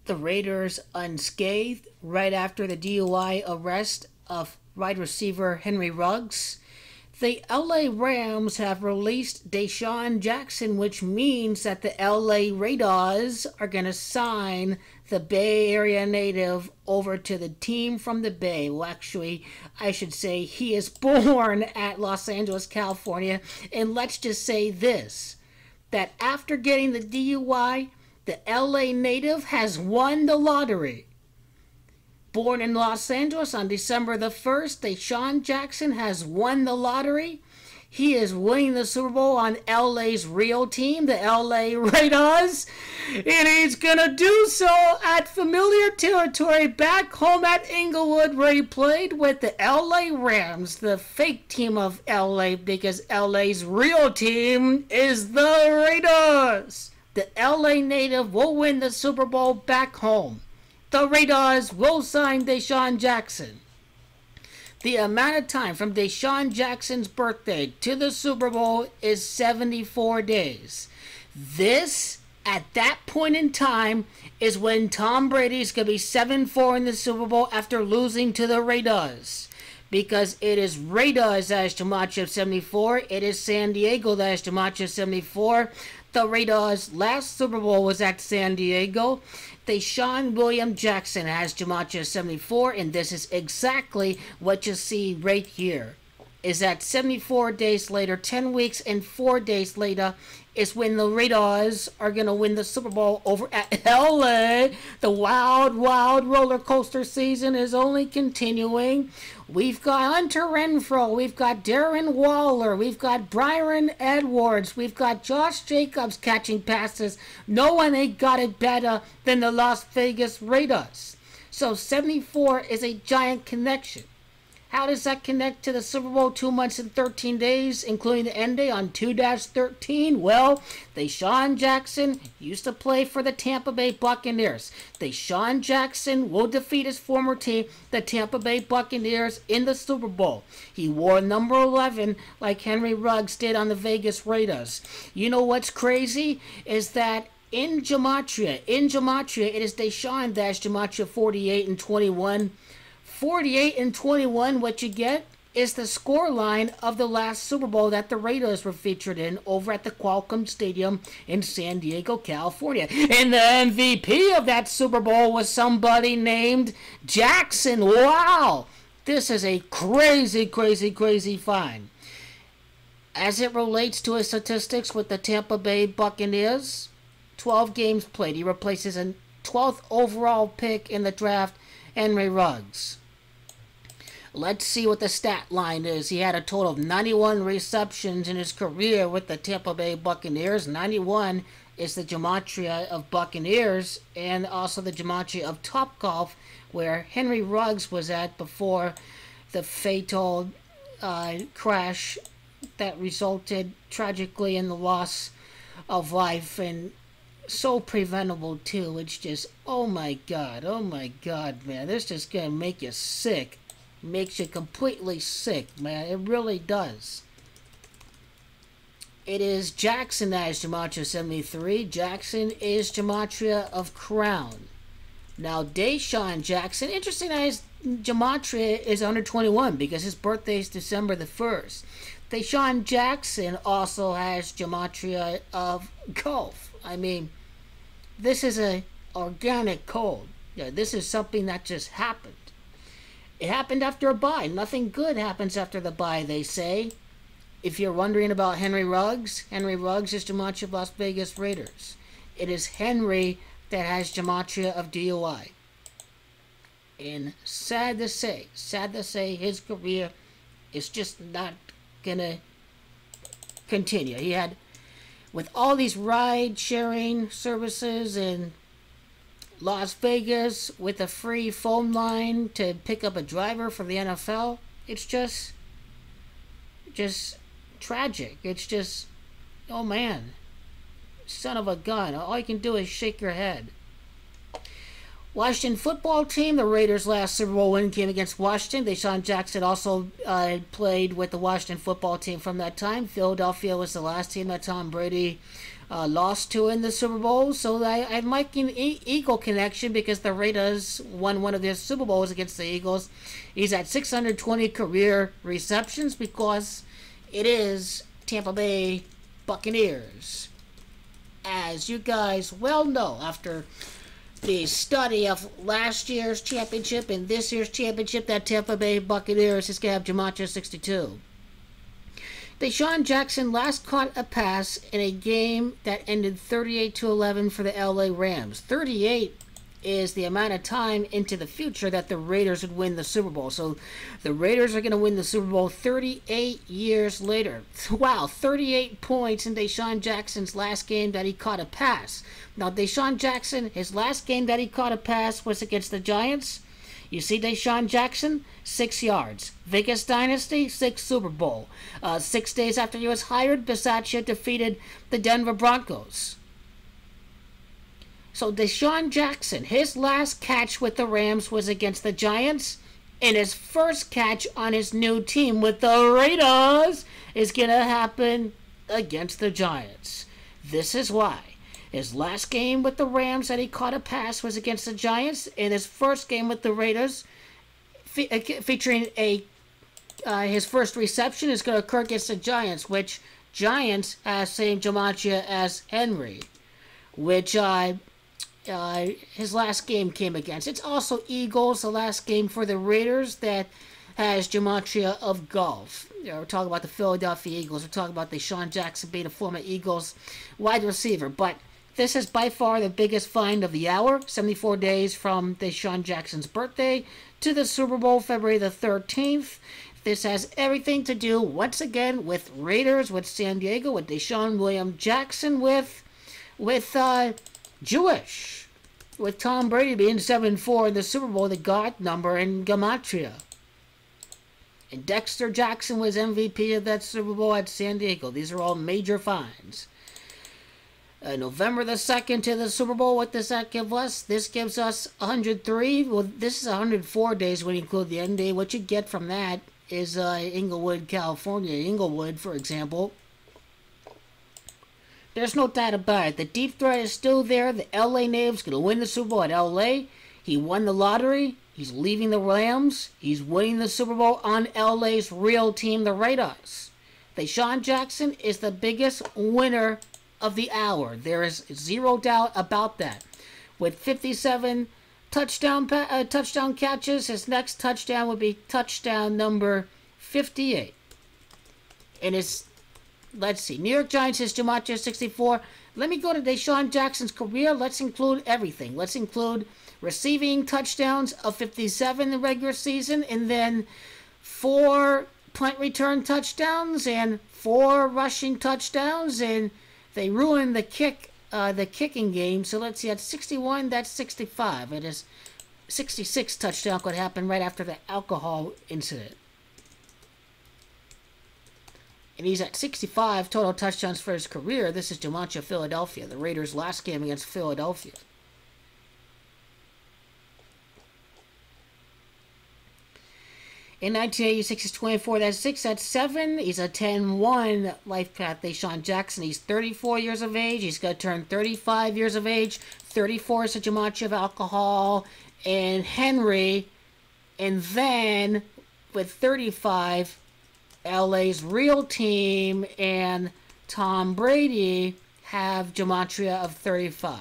the Raiders unscathed right after the DUI arrest of wide receiver Henry Ruggs. The LA Rams have released DeSean Jackson, which means that the LA RAIDAAS are going to sign the Bay Area native over to the team from the Bay. Well, actually, I should say he is born at Los Angeles, California. And let's just say this, that after getting the DUI, the LA native has won the lottery. Born in Los Angeles on December the 1st, DeSean Jackson has won the lottery. He is winning the Super Bowl on LA's real team, the LA RAIDAAS. And he's going to do so at familiar territory back home at Inglewood, where he played with the LA Rams, the fake team of LA, because LA's real team is the RAIDAAS. The LA native will win the Super Bowl back home. The RAIDAAS will sign DeSean Jackson. The amount of time from DeSean Jackson's birthday to the Super Bowl is 74 days. This, at that point in time, is when Tom Brady's going to be 7-4 in the Super Bowl after losing to the RAIDAAS. Because it is RAIDAAS that has Gematria of 74. It is San Diego that has Gematria of 74. The RAIDAAS' last Super Bowl was at San Diego. DeSean William Jackson has Gematria 74, and this is exactly what you see right here. Is that 74 days later, 10 weeks and 4 days later, is when the RAIDAAS are going to win the Super Bowl over at LA. The wild, wild roller coaster season is only continuing. We've got Hunter Renfrow, we've got Darren Waller, we've got Byron Edwards, we've got Josh Jacobs catching passes. No one ain't got it better than the Las Vegas Raiders. So 74 is a giant connection. How does that connect to the Super Bowl 2 months and 13 days, including the end day on 2-13? Well, DeSean Jackson used to play for the Tampa Bay Buccaneers. DeSean Jackson will defeat his former team, the Tampa Bay Buccaneers, in the Super Bowl. He wore number 11 like Henry Ruggs did on the Vegas Raiders. You know what's crazy? Is that in Gematria, it is DeSean that has Gematria 48 and 21. 48 and 21, what you get is the scoreline of the last Super Bowl that the Raiders were featured in over at the Qualcomm Stadium in San Diego, California. And the MVP of that Super Bowl was somebody named Jackson. Wow! This is a crazy, crazy, crazy find. As it relates to his statistics with the Tampa Bay Buccaneers, 12 games played. He replaces a 12th overall pick in the draft, Henry Ruggs. Let's see what the stat line is. He had a total of 91 receptions in his career with the Tampa Bay Buccaneers. 91 is the Gematria of Buccaneers and also the Gematria of Topgolf, where Henry Ruggs was at before the fatal crash that resulted tragically in the loss of life, and so preventable too. It's just, oh my god, man, this is gonna make you sick. Makes you completely sick, man. It really does. It is Jackson that is Gematria 73. Jackson is Gematria of Crown. Now, DeSean Jackson, interesting that his Gematria is under 21 because his birthday is December the 1st. DeSean Jackson also has Gematria of Golf. I mean, this is an organic code. Yeah, this is something that just happened. It happened after a bye. Nothing good happens after the bye, they say. If you're wondering about Henry Ruggs is Gematria of Las Vegas Raiders. It is Henry that has Gematria of DUI. And sad to say, his career is just not gonna continue. He had, with all these ride-sharing services in Las Vegas with a free phone line to pick up a driver for the NFL, it's just tragic. It's just, oh man, son of a gun. All you can do is shake your head. Washington football team, the Raiders' last Super Bowl win came against Washington. DeSean Jackson also played with the Washington football team from that time. Philadelphia was the last team that Tom Brady lost to in the Super Bowl. So I'm liking Eagle connection because the Raiders won one of their Super Bowls against the Eagles. He's at 620 career receptions because it is Tampa Bay Buccaneers. As you guys well know, after the study of last year's championship and this year's championship, that Tampa Bay Buccaneers is going to have Gematria 62. DeSean Jackson last caught a pass in a game that ended 38-11 for the LA Rams. 38 is the amount of time into the future that the Raiders would win the Super Bowl. So the Raiders are going to win the Super Bowl 38 years later. Wow, 38 points in DeSean Jackson's last game that he caught a pass. Now, DeSean Jackson, his last game that he caught a pass was against the Giants. You see DeSean Jackson, 6 yards. Vegas Dynasty, 6 Super Bowl. 6 days after he was hired, Bisaccia defeated the Denver Broncos. So DeSean Jackson, his last catch with the Rams was against the Giants, and his first catch on his new team with the RAIDAAS is going to happen against the Giants. This is why. His last game with the Rams that he caught a pass was against the Giants, and his first game with the Raiders, featuring his first reception, is going to occur against the Giants, which Giants has same gematria as Henry, which his last game came against. It's also Eagles, the last game for the Raiders, that has gematria of golf. We're talking about the Philadelphia Eagles. We're talking about DeSean Jackson being a former Eagles wide receiver, but this is by far the biggest find of the hour, 74 days from DeSean Jackson's birthday to the Super Bowl, February the 13th. This has everything to do, once again, with Raiders, with San Diego, with DeSean William Jackson, with Jewish, with Tom Brady being 7-4 in the Super Bowl, the God number in gematria. And Dexter Jackson was MVP of that Super Bowl at San Diego. These are all major finds. November the 2nd to the Super Bowl, what does that give us? This gives us 103. Well, this is 104 days when you include the end day. What you get from that is Inglewood, California. Inglewood, for example. There's no doubt about it. The deep threat is still there. The LA native's going to win the Super Bowl at LA. He won the lottery. He's leaving the Rams. He's winning the Super Bowl on LA's real team, the RAIDAAS. DeSean Jackson is the biggest winner of the hour. There is zero doubt about that. With 57 touchdown catches, his next touchdown would be touchdown number 58. And his, let's see, New York Giants is gematria 64. Let me go to DeSean Jackson's career. Let's include everything. Let's include receiving touchdowns of 57 in the regular season, and then 4 punt return touchdowns and 4 rushing touchdowns, and they ruined the kicking game. So let's see, at 61, that's 65. It is 66 touchdown could happen right after the alcohol incident. And he's at 65 total touchdowns for his career. This is gematria Philadelphia, the Raiders' last game against Philadelphia. In 1986, he's 24, that's 6, that's 7. He's a 10-1 life path, DeSean Jackson. He's 34 years of age. He's going to turn 35 years of age. 34 is a gematria of alcohol and Henry. And then, with 35, LA's real team and Tom Brady have gematria of 35.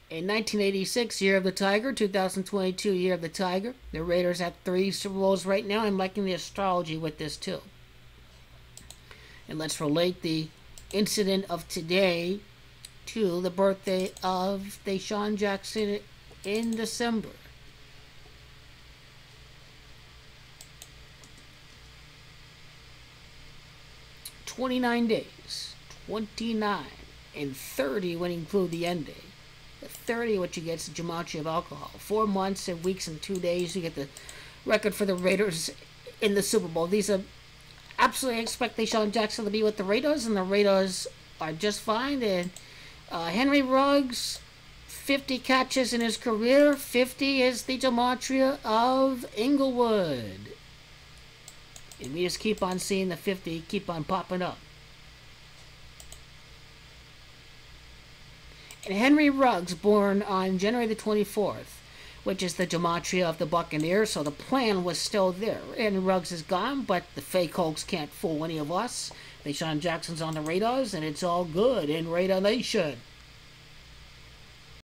In 1986, Year of the Tiger. 2022, Year of the Tiger. The Raiders have 3 Super Bowls right now. I'm liking the astrology with this too. And let's relate the incident of today to the birthday of DeSean Jackson in December. "29 days, 29, and 30 when you include the end day. The 30, what you get is the gematria of alcohol. 4 months and weeks and 2 days, you get the record for the Raiders in the Super Bowl. These are absolutely expect DeSean Jackson to be with the Raiders, and the Raiders are just fine. And Henry Ruggs, 50 catches in his career. 50 is the gematria of Inglewood. And we just keep on seeing the 50 keep on popping up. And Henry Ruggs, born on January the 24th, which is the gematria of the Buccaneers, so the plan was still there. And Ruggs is gone, but the fake hoax can't fool any of us. DeSean Jackson's on the RAIDAAS, and it's all good in Radar Nation.